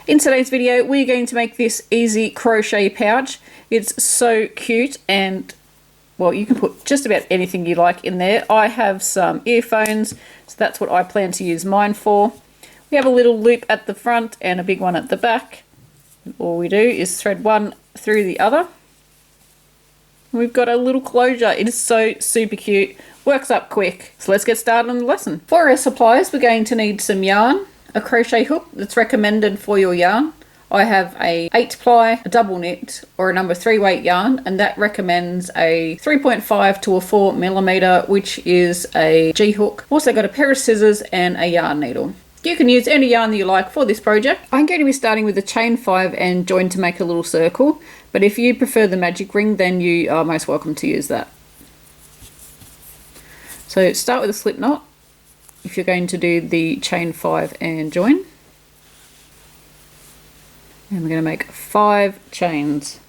In today's video, we're going to make this easy crochet pouch. It's so cute, and well, you can put just about anything you like in there. I have some earphones, so that's what I plan to use mine for. We have a little loop at the front and a big one at the back. And all we do is thread one through the other. We've got a little closure. It is so super cute. Works up quick. So let's get started on the lesson. For our supplies, we're going to need some yarn, a crochet hook that's recommended for your yarn. I have a 8-ply, a double knit, or a number 3 weight yarn, and that recommends a 3.5 to a 4mm, which is a G-hook. Also got a pair of scissors and a yarn needle. You can use any yarn that you like for this project. I'm going to be starting with a chain 5 and join to make a little circle, but if you prefer the magic ring, then you are most welcome to use that. So start with a slip knot if you're going to do the chain 5 and join. And we're going to make 5 chains.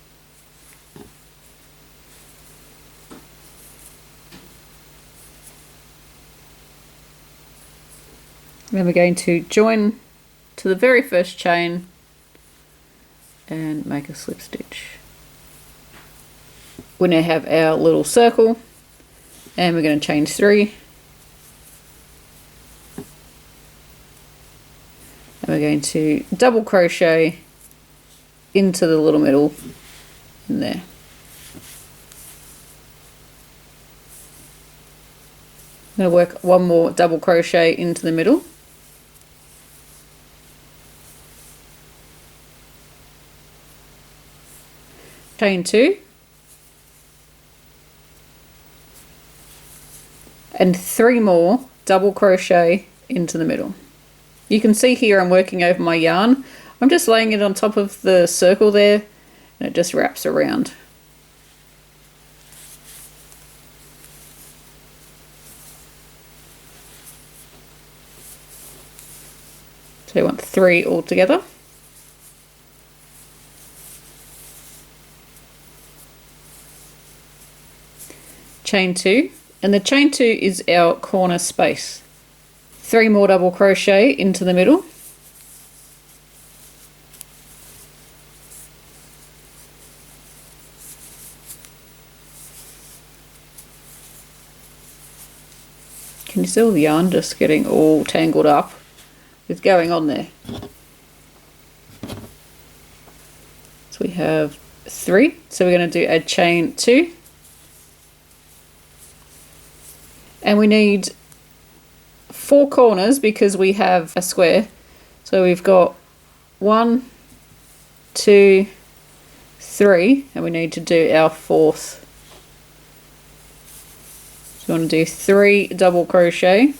Then we're going to join to the very first chain and make a slip stitch. We now have our little circle, and we're going to chain 3. And we're going to double crochet into the little middle in there. I'm going to work one more double crochet into the middle. Chain 2. And 3 more double crochet into the middle. You can see here I'm working over my yarn. I'm just laying it on top of the circle there, and it just wraps around. So you want 3 all together. Chain 2, and the chain 2 is our corner space. 3 more double crochet into the middle. Can you see all the yarn just getting all tangled up with going on there? So we have 3, so we're going to do a chain 2. And we need 4 corners because we have a square. So we've got 1, 2, 3, and we need to do our 4th. So we want to do 3 double crochet.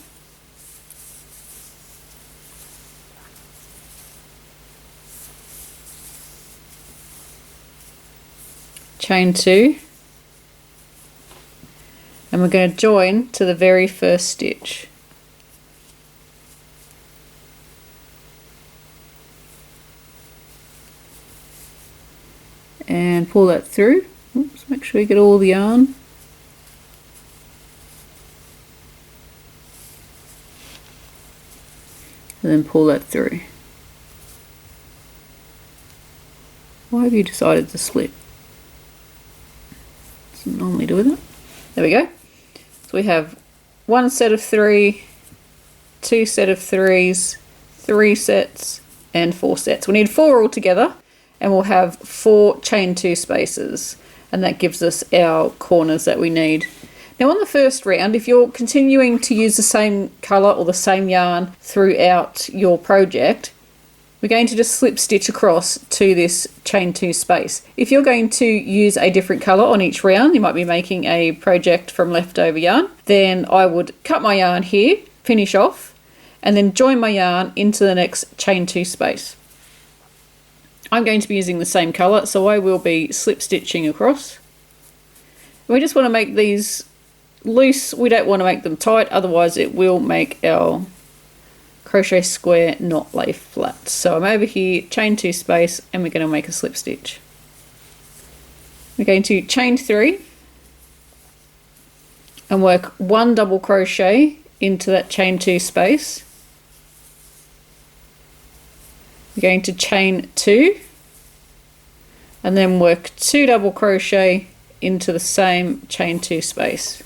Chain 2. And we're going to join to the very first stitch. And pull that through. Oops, make sure you get all the yarn. And then pull that through. Why have you decided to split? Doesn't normally do that. There we go. So we have 1 set of 3, 2 set of 3s, 3 sets, and 4 sets. We need 4 all together, and we'll have 4 chain 2 spaces, and that gives us our corners that we need. Now on the first round, if you're continuing to use the same colour or the same yarn throughout your project, we're going to just slip stitch across to this chain 2 space. If you're going to use a different colour on each round, you might be making a project from leftover yarn, then I would cut my yarn here, finish off, and then join my yarn into the next chain 2 space. I'm going to be using the same colour, so I will be slip stitching across. We just want to make these loose. We don't want to make them tight, otherwise it will make our crochet square not lay flat. So I'm over here, chain 2 space, and we're going to make a slip stitch. We're going to chain 3 and work 1 double crochet into that chain 2 space, We're going to chain 2 and then work 2 double crochet into the same chain 2 space.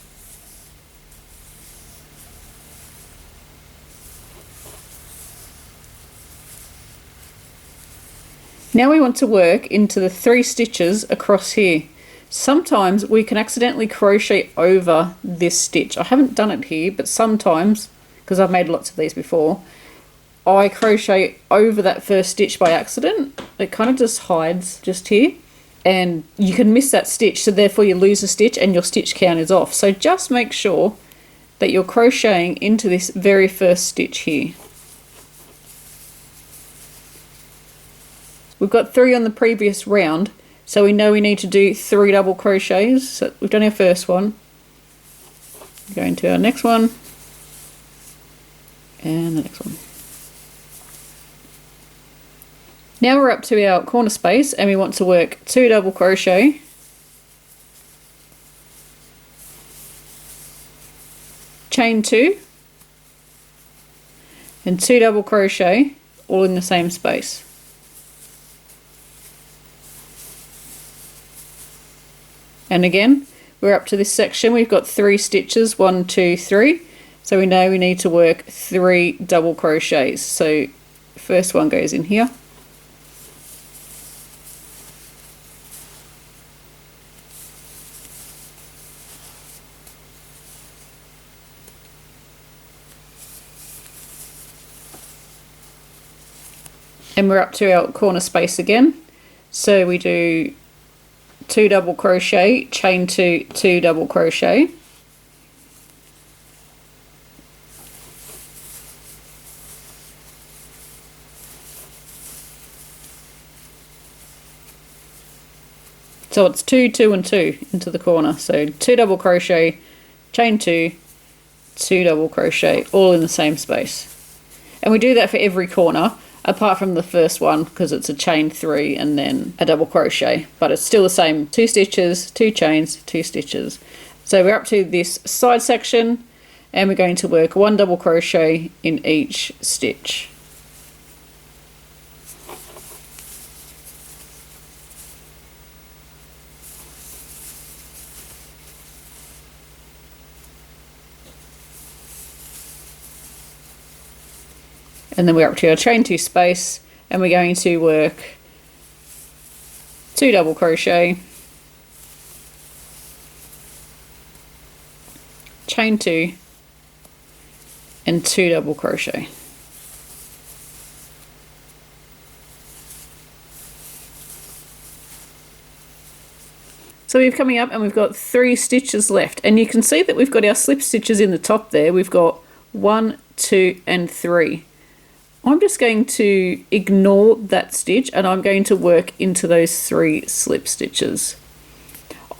Now we want to work into the 3 stitches across here. Sometimes we can accidentally crochet over this stitch. I haven't done it here, but sometimes, because I've made lots of these before, I crochet over that first stitch by accident. It kind of just hides just here, and you can miss that stitch, so therefore you lose a stitch and your stitch count is off. So just make sure that you're crocheting into this very first stitch here. We've got 3 on the previous round, so we know we need to do 3 double crochets. So we've done our first one. Going to our next one, and the next one. Now we're up to our corner space and we want to work 2 double crochet, chain 2, and 2 double crochet all in the same space. And again, we're up to this section. We've got 3 stitches, 1, 2, 3. So we know we need to work 3 double crochets. So first one goes in here. And we're up to our corner space again. So we do 2 double crochet, chain 2, 2 double crochet, so it's 2, 2 and 2 into the corner. So 2 double crochet, chain 2, 2 double crochet all in the same space. And we do that for every corner apart from the first one, because it's a chain 3 and then a double crochet, but it's still the same: 2 stitches, 2 chains, 2 stitches. So we're up to this side section and we're going to work 1 double crochet in each stitch. And then we're up to our chain 2 space and we're going to work 2 double crochet, chain 2 and 2 double crochet. So we're coming up and we've got 3 stitches left, and you can see that we've got our slip stitches in the top there. We've got 1, 2 and 3. I'm just going to ignore that stitch and I'm going to work into those 3 slip stitches.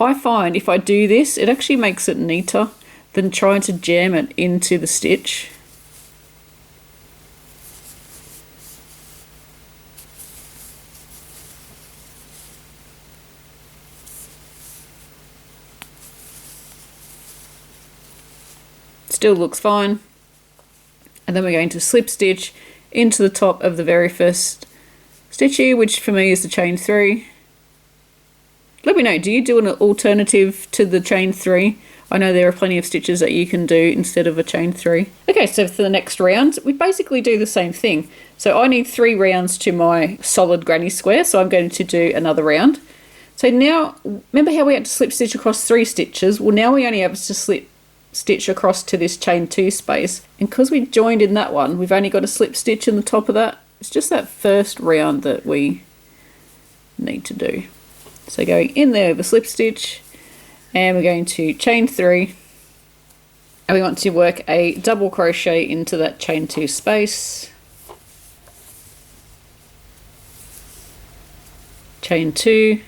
I find if I do this, it actually makes it neater than trying to jam it into the stitch. Still looks fine. And then we're going to slip stitch into the top of the very first stitch here, which for me is the chain 3. Let me know, do you do an alternative to the chain 3? I know there are plenty of stitches that you can do instead of a chain 3. Okay, so for the next round, we basically do the same thing. So I need 3 rounds to my solid granny square, so I'm going to do another round. So now, remember how we had to slip stitch across 3 stitches? Well, now we only have to slip stitch across to this chain 2 space, and because we joined in that one, we've only got a slip stitch in the top of that. It's just that first round that we need to do. So going in there with a slip stitch, and we're going to chain 3, and we want to work a double crochet into that chain 2 space, chain 2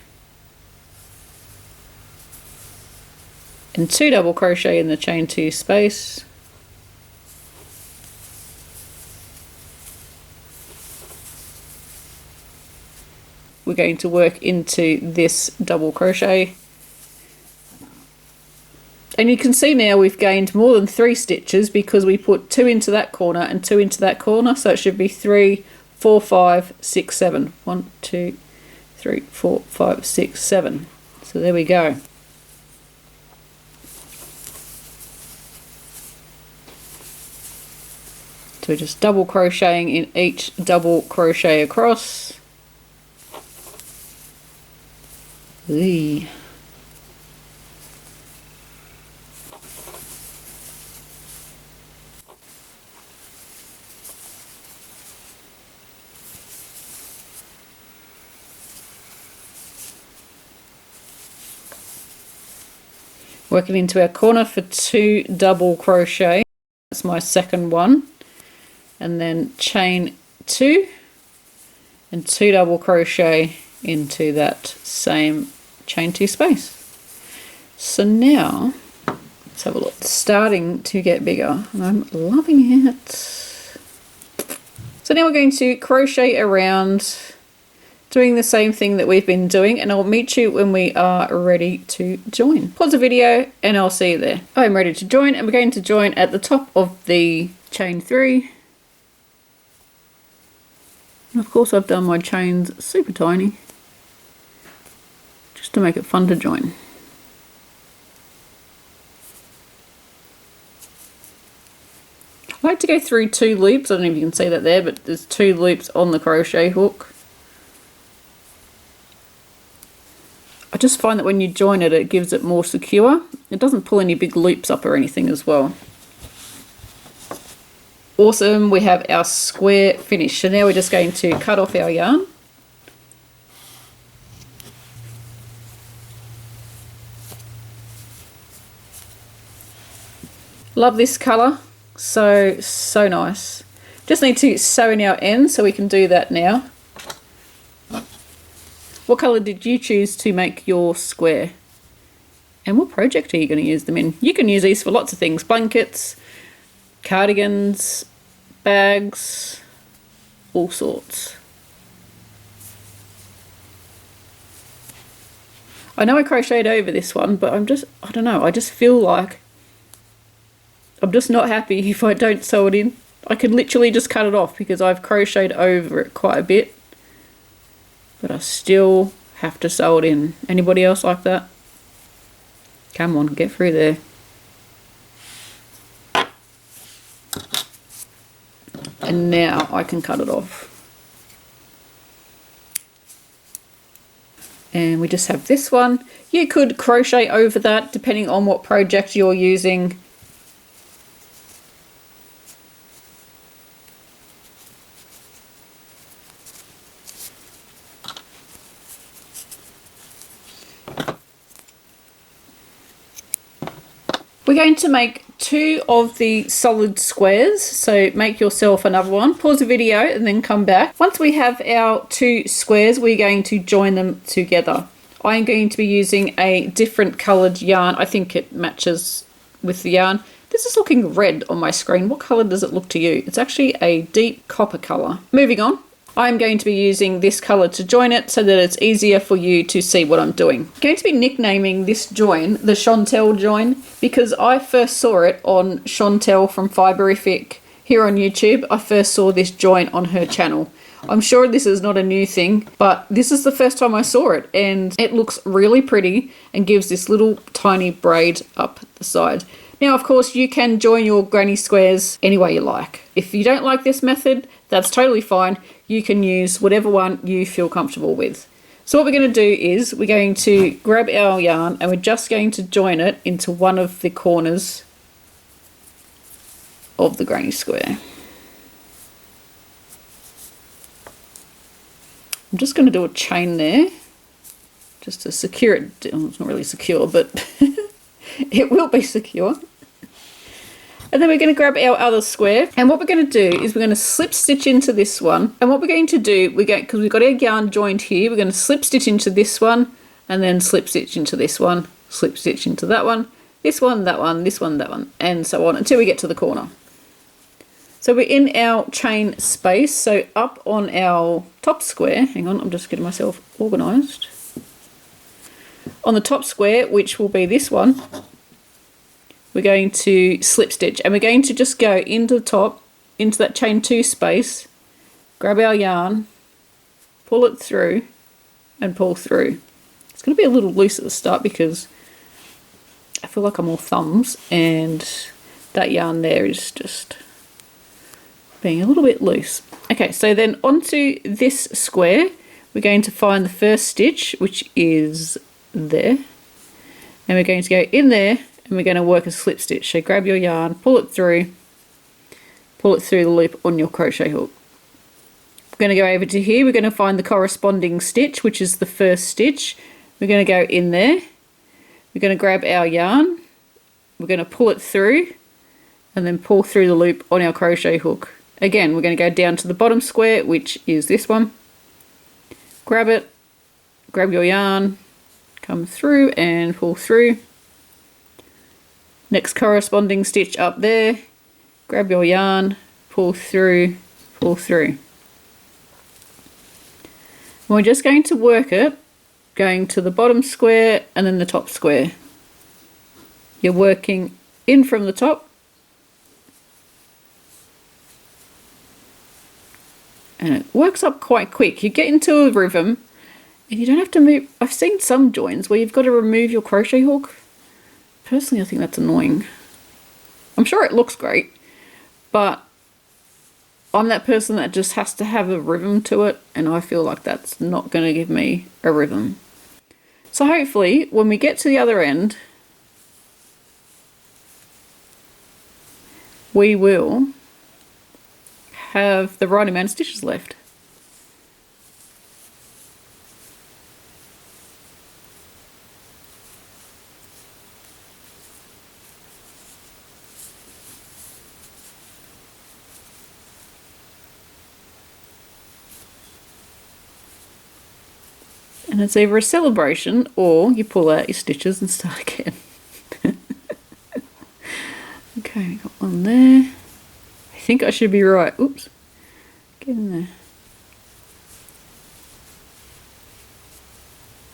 and 2 double crochet in the chain 2 space, we're going to work into this double crochet, and you can see now we've gained more than 3 stitches because we put 2 into that corner and 2 into that corner, so it should be 3, 4, 5, 6, 7. 1, 2, 3, 4, 5, 6, 7. So there we go. So we're just double crocheting in each double crochet across. Working into our corner for 2 double crochet. That's my second one. And then chain 2 and 2 double crochet into that same chain 2 space. So now let's have a look. It's starting to get bigger and I'm loving it. So now we're going to crochet around, doing the same thing that we've been doing, and I'll meet you when we are ready to join. Pause the video and I'll see you there. I'm ready to join, and we're going to join at the top of the chain 3. And of course I've done my chains super tiny just to make it fun to join. I like to go through 2 loops. I don't know if you can see that there, but there's 2 loops on the crochet hook. I just find that when you join it, it gives it more secure. It doesn't pull any big loops up or anything as well. Awesome, we have our square finished. So now we're just going to cut off our yarn. Love this colour, so nice. Just need to sew in our ends, so we can do that now. What colour did you choose to make your square? And what project are you going to use them in? You can use these for lots of things. Blankets, cardigans, bags, all sorts. I know I crocheted over this one, but I don't know, I just feel like I'm just not happy if I don't sew it in. I could literally just cut it off because I've crocheted over it quite a bit. But I still have to sew it in. Anybody else like that? Come on, get through there. And now I can cut it off. And we just have this one. You could crochet over that depending on what project you're using. We're going to make 2 of the solid squares, so make yourself another one. Pause the video and then come back. Once we have our 2 squares, we're going to join them together. I'm going to be using a different coloured yarn. I think it matches with the yarn. This is looking red on my screen. What colour does it look to you? It's actually a deep copper colour. Moving on. I'm going to be using this colour to join it so that it's easier for you to see what I'm doing. I'm going to be nicknaming this join the Chantel join because I first saw it on Chantel from Fiberific here on YouTube. I first saw this join on her channel. I'm sure this is not a new thing, but this is the first time I saw it, and it looks really pretty and gives this little tiny braid up the side. Now, of course, you can join your granny squares any way you like. If you don't like this method, that's totally fine. You can use whatever one you feel comfortable with. So what we're going to do is we're going to grab our yarn and we're just going to join it into one of the corners of the granny square. I'm just going to do a chain there just to secure it. Well, it's not really secure, but it will be secure. And then we're going to grab our other square, and what we're going to do is we're going to slip stitch into this one. And what we're going to do, because we've got our yarn joined here, we're going to slip stitch into this one, and then slip stitch into this one, slip stitch into that one, this one, that one, this one, that one, and so on until we get to the corner. So we're in our chain space, so up on our top square, hang on, I'm just getting myself organised. On the top square, which will be this one, we're going to slip stitch, and we're going to just go into the top, into that chain 2 space, grab our yarn, pull it through and pull through. It's going to be a little loose at the start because I feel like I'm all thumbs and that yarn there is just being a little bit loose. Okay, so then onto this square, we're going to find the first stitch, which is there. And we're going to go in there and we're going to work a slip stitch. So grab your yarn, pull it through the loop on your crochet hook. We're going to go over to here, we're going to find the corresponding stitch, which is the first stitch. We're going to go in there, we're going to grab our yarn, we're going to pull it through and then pull through the loop on our crochet hook. Again, we're going to go down to the bottom square, which is this one. Grab it, grab your yarn, come through and pull through. Next corresponding stitch up there, grab your yarn, pull through, pull through. And we're just going to work it, going to the bottom square and then the top square. You're working in from the top, and it works up quite quick. You get into a rhythm and you don't have to move. I've seen some joins where you've got to remove your crochet hook. Personally, I think that's annoying. I'm sure it looks great, but I'm that person that just has to have a rhythm to it, and I feel like that's not going to give me a rhythm. So hopefully when we get to the other end, we will have the right amount of stitches left. And it's either a celebration or you pull out your stitches and start again. Okay, we got one there. I think I should be right. Oops. Get in there.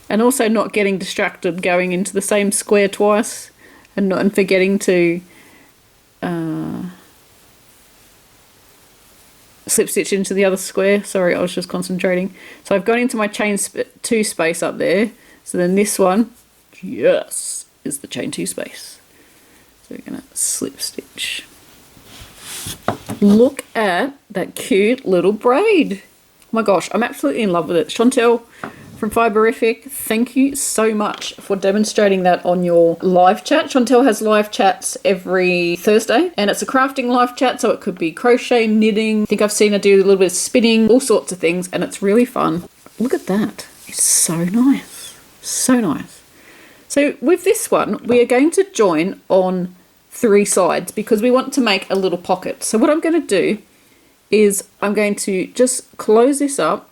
And also not getting distracted going into the same square twice and forgetting to slip stitch into the other square. Sorry, I was just concentrating. So I've gone into my chain 2 space up there. So then this one, yes, is the chain 2 space. So we're going to slip stitch. Look at that cute little braid. Oh my gosh, I'm absolutely in love with it. Chantel from Fiberific, thank you so much for demonstrating that on your live chat. Chantel has live chats every Thursday, and it's a crafting live chat, so it could be crochet, knitting. I think I've seen her do a little bit of spinning, all sorts of things, and it's really fun. Look at that. It's so nice. So nice. So with this one, we are going to join on 3 sides because we want to make a little pocket. So what I'm going to do is I'm going to just close this up.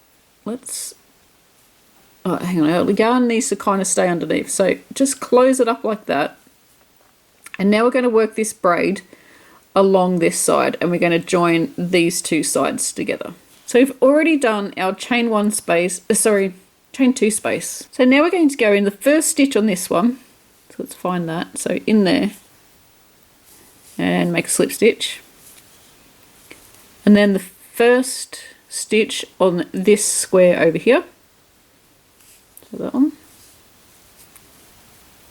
Oh, hang on, the yarn needs to kind of stay underneath. So just close it up like that. And now we're going to work this braid along this side and we're going to join these 2 sides together. So we've already done our chain 2 space. So now we're going to go in the first stitch on this one. So let's find that. So in there and make a slip stitch. And then the first stitch on this square over here. So that one.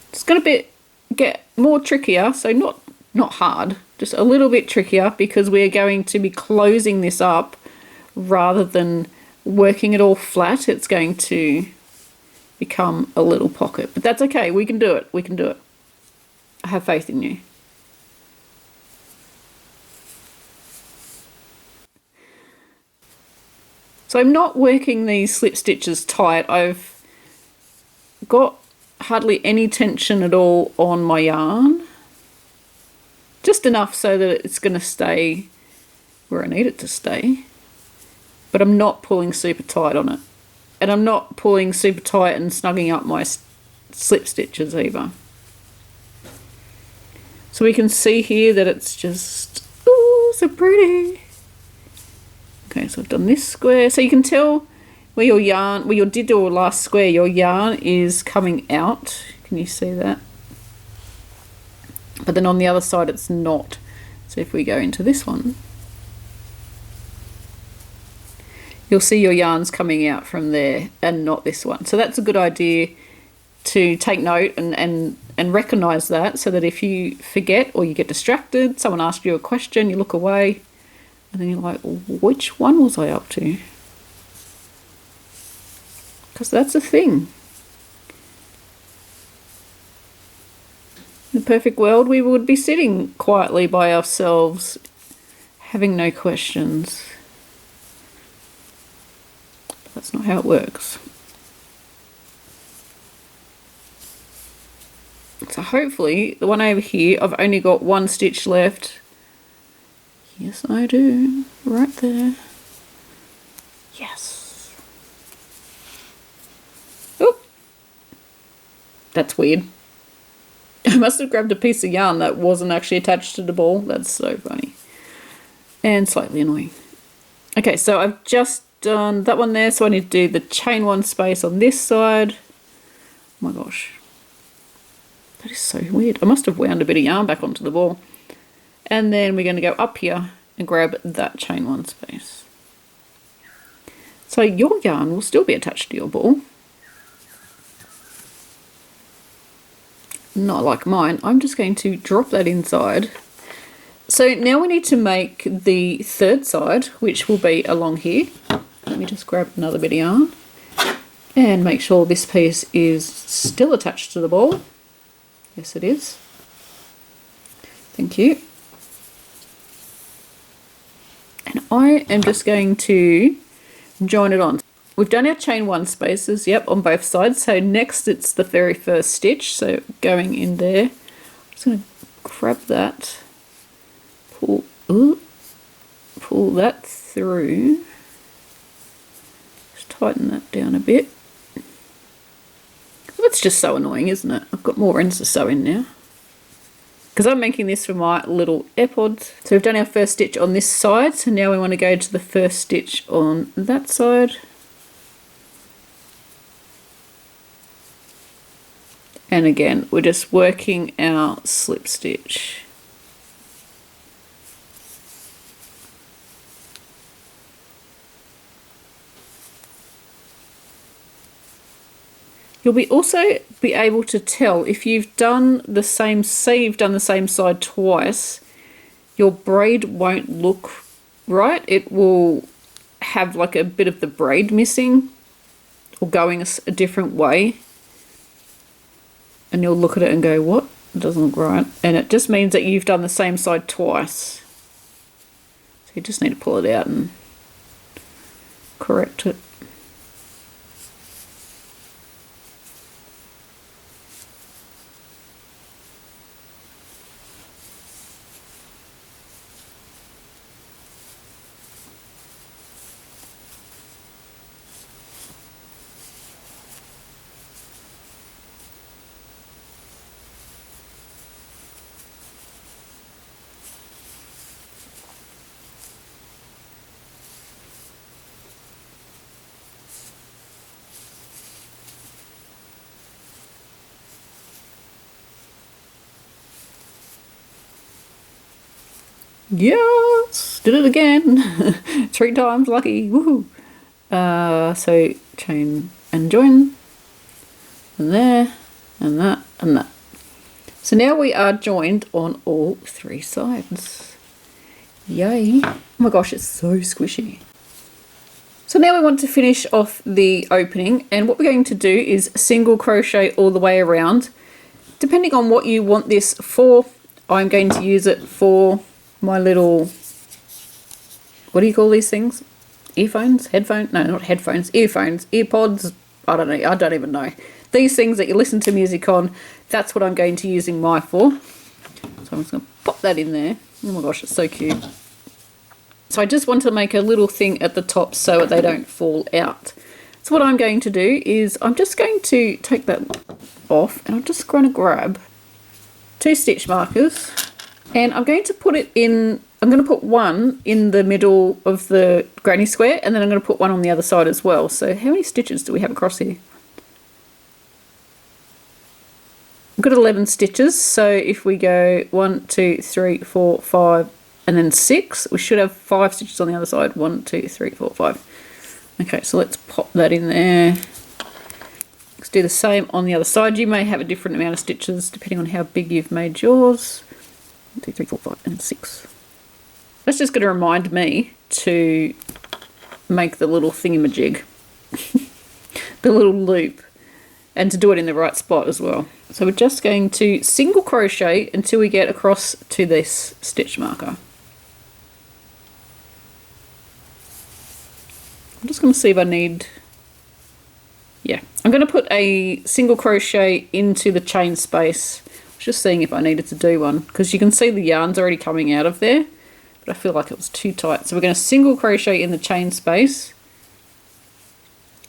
It's going to get more trickier, so not hard, just a little bit trickier because we're going to be closing this up rather than working it all flat. It's going to become a little pocket, but that's okay. We can do it. We can do it. I have faith in you. So I'm not working these slip stitches tight. I've got hardly any tension at all on my yarn. Just enough so that it's going to stay where I need it to stay. But I'm not pulling super tight on it. And I'm not pulling super tight and snugging up my slip stitches either. So we can see here that it's just, ooh, so pretty. Okay, so I've done this square. So you can tell where your yarn, where you did your last square, your yarn is coming out. Can you see that? But then on the other side it's not. So if we go into this one, you'll see your yarns coming out from there and not this one. So that's a good idea to take note and recognize that, so that if you forget or you get distracted, someone asks you a question, you look away, and then you're like, which one was I up to? Because that's a thing. In a perfect world, we would be sitting quietly by ourselves, having no questions. But that's not how it works. So hopefully, the one over here, I've only got one stitch left. Yes, I do. Right there. Yes. Oh! That's weird. I must have grabbed a piece of yarn that wasn't actually attached to the ball. That's so funny. And slightly annoying. Okay, so I've just done that one there, so I need to do the chain one space on this side. Oh my gosh. That is so weird. I must have wound a bit of yarn back onto the ball. And then we're going to go up here and grab that chain one space. So your yarn will still be attached to your ball. Not like mine. I'm just going to drop that inside. So now we need to make the third side, which will be along here. Let me just grab another bit of yarn and make sure this piece is still attached to the ball. Yes, it is. Thank you. And I am just going to join it on. We've done our chain one spaces, yep, on both sides. So next it's the very first stitch, so going in there. I'm just going to grab that, pull that through, just tighten that down a bit. That's just so annoying, isn't it? I've got more ends to sew in now, because I'm making this for my little AirPods. So we've done our first stitch on this side, so now we want to go to the first stitch on that side. And again, we're just working our slip stitch. You'll also be able to tell if you've done the same, say you've done the same side twice, your braid won't look right. It will have like a bit of the braid missing or going a different way. And you'll look at it and go, what? It doesn't look right. And it just means that you've done the same side twice. So you just need to pull it out and correct it. Yes, did it again. 3 times lucky. Woohoo. So chain and join, and there, and that, and that. So now we are joined on all 3 sides. Yay. Oh my gosh, it's so squishy. So now we want to finish off the opening, and what we're going to do is single crochet all the way around. Depending on what you want this for, I'm going to use it for my little, what do you call these things? Earphones? Headphones? No, not headphones. Earphones. Earpods? I don't know. I don't even know. These things that you listen to music on, that's what I'm going to using my for. So I'm just going to pop that in there. Oh my gosh, it's so cute. So I just want to make a little thing at the top so that they don't fall out. So what I'm going to do is I'm just going to take that off, and I'm just going to grab 2 stitch markers. And I'm going to put it in, I'm going to put one in the middle of the granny square, and then I'm going to put one on the other side as well. So how many stitches do we have across here? I've got 11 stitches, so if we go 1, 2, 3, 4, 5, and then 6, we should have 5 stitches on the other side. 1, 2, 3, 4, 5. Okay, so let's pop that in there. Let's do the same on the other side. You may have a different amount of stitches depending on how big you've made yours. 1, 2, 3, 4, 5, and 6. That's just going to remind me to make the little thingamajig, the little loop, and to do it in the right spot as well. So we're just going to single crochet until we get across to this stitch marker. I'm just going to see if I need, yeah, I'm going to put a single crochet into the chain space. I was just seeing if I needed to do one, because you can see the yarn's already coming out of there, but I feel like it was too tight. So we're going to single crochet in the chain space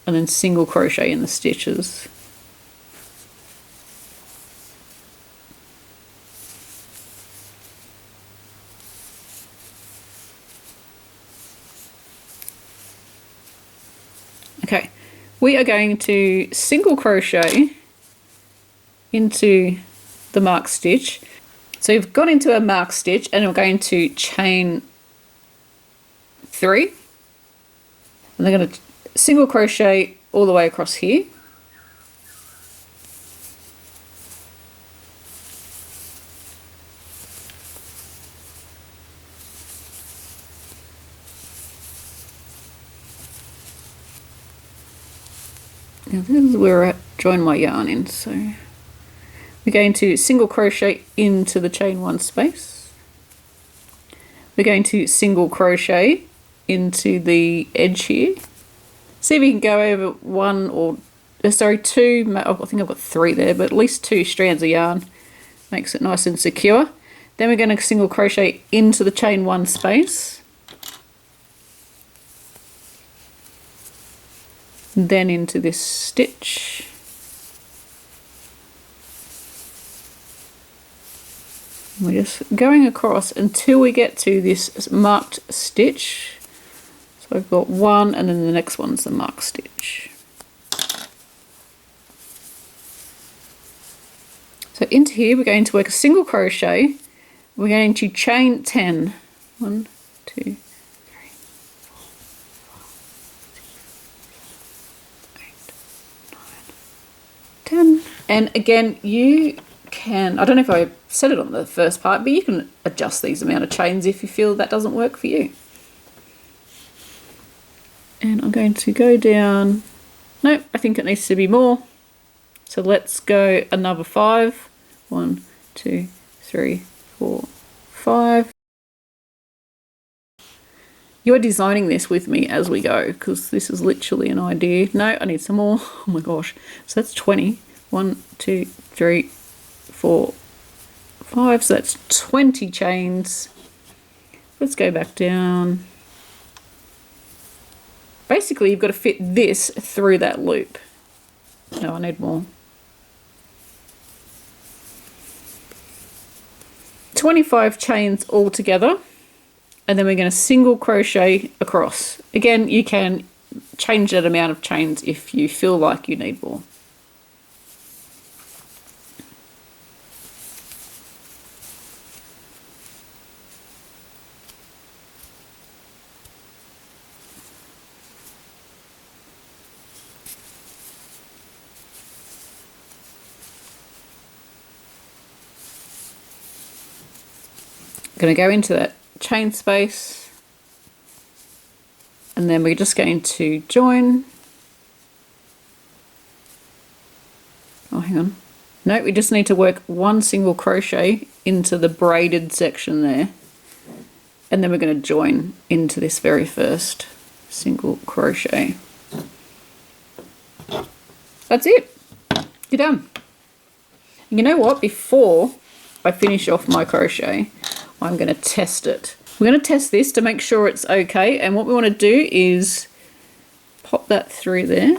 and then single crochet in the stitches. Okay, we are going to single crochet into the mark stitch. So you've got into a mark stitch and we're going to chain 3. And they're going to single crochet all the way across here. Now this is where I join my yarn in, so we're going to single crochet into the chain 1 space. We're going to single crochet into the edge here. See if you can go over 1 or, sorry, 2, I think I've got 3 there, but at least 2 strands of yarn. Makes it nice and secure. Then we're going to single crochet into the chain 1 space. Then into this stitch. We're just going across until we get to this marked stitch. So I've got 1 and then the next one's the marked stitch. So into here we're going to work a single crochet. We're going to chain 10. 1, 2, 10. And again, you can, I don't know if I said it on the first part, but you can adjust these amount of chains if you feel that doesn't work for you. And I'm going to go down, nope, I think it needs to be more. So let's go another 5. 1, 2, 3, 4, 5. You are designing this with me as we go, because this is literally an idea. No, I need some more. Oh my gosh. So that's 20. 1, 2, 3, 4, 5. So that's 20 chains. Let's go back down. Basically, you've got to fit this through that loop. No, I need more. 25 chains all together. And then we're going to single crochet across. Again, you can change that amount of chains if you feel like you need more. Going to go into that chain space, and then we're just going to join. Oh, hang on. No, we just need to work 1 single crochet into the braided section there, and then we're going to join into this very first single crochet. That's it. You're done. You know what? Before I finish off my crochet, I'm going to test it. We're going to test this to make sure it's okay, and what we want to do is pop that through there.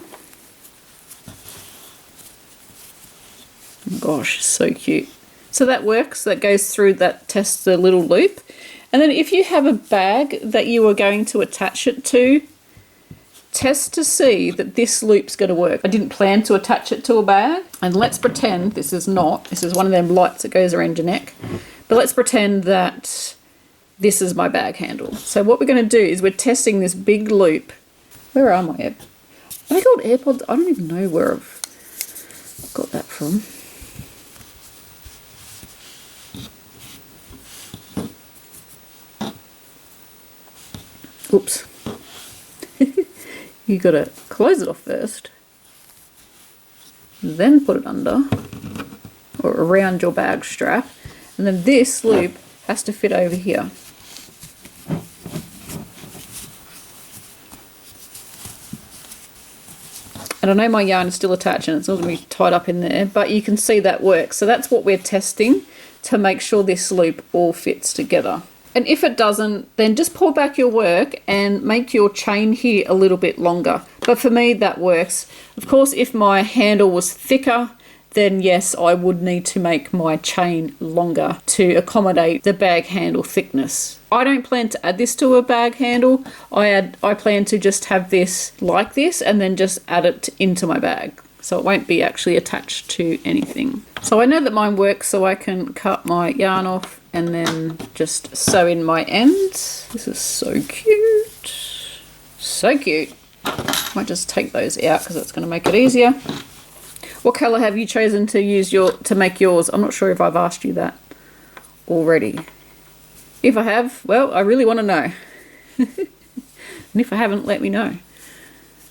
Oh my gosh, so cute. So that works, that goes through, that tests the little loop. And then if you have a bag that you are going to attach it to, test to see that this loop's going to work. I didn't plan to attach it to a bag, and let's pretend this is not. This is one of them lights that goes around your neck. But let's pretend that this is my bag handle. So what we're going to do is we're testing this big loop Where are my AirPods? Are they called AirPods? I don't even know where I've got that from. Oops. You gotta close it off first, then put it under or around your bag strap, and then this loop has to fit over here. And I know my yarn is still attached and it's not going to be tied up in there, but you can see that works. So that's what we're testing to make sure this loop all fits together. And if it doesn't, then just pull back your work and make your chain here a little bit longer. But for me, that works. Of course, if my handle was thicker, then yes, I would need to make my chain longer to accommodate the bag handle thickness. I don't plan to add this to a bag handle. I plan to just have this like this and then just add it into my bag. So it won't be actually attached to anything. So I know that mine works, so I can cut my yarn off and then just sew in my ends. This is so cute. So cute. Might just take those out because it's going to make it easier. What colour have you chosen to use to make yours? I'm not sure if I've asked you that already. If I have, well, I really want to know. And if I haven't, let me know.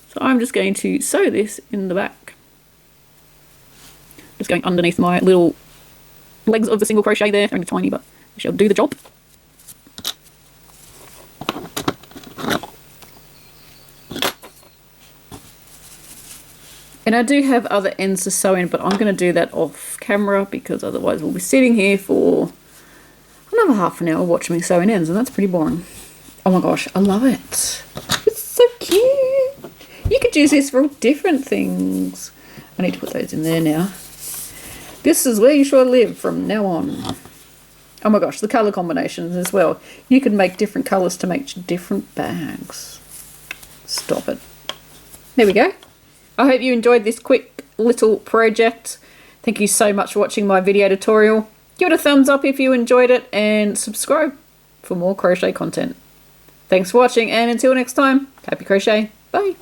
So I'm just going to sew this in the back. Just going underneath my little legs of the single crochet there. They're only tiny, but they shall do the job. And I do have other ends to sew in, but I'm going to do that off camera because otherwise we'll be sitting here for another half an hour watching me sewing ends, and that's pretty boring. Oh my gosh, I love it. It's so cute. You could use this for all different things. I need to put those in there now. This is where you should live from now on. Oh my gosh, the colour combinations as well. You can make different colours to make different bags. Stop it. There we go. I hope you enjoyed this quick little project. Thank you so much for watching my video tutorial. Give it a thumbs up if you enjoyed it and subscribe for more crochet content. Thanks for watching, and until next time, happy crochet. Bye.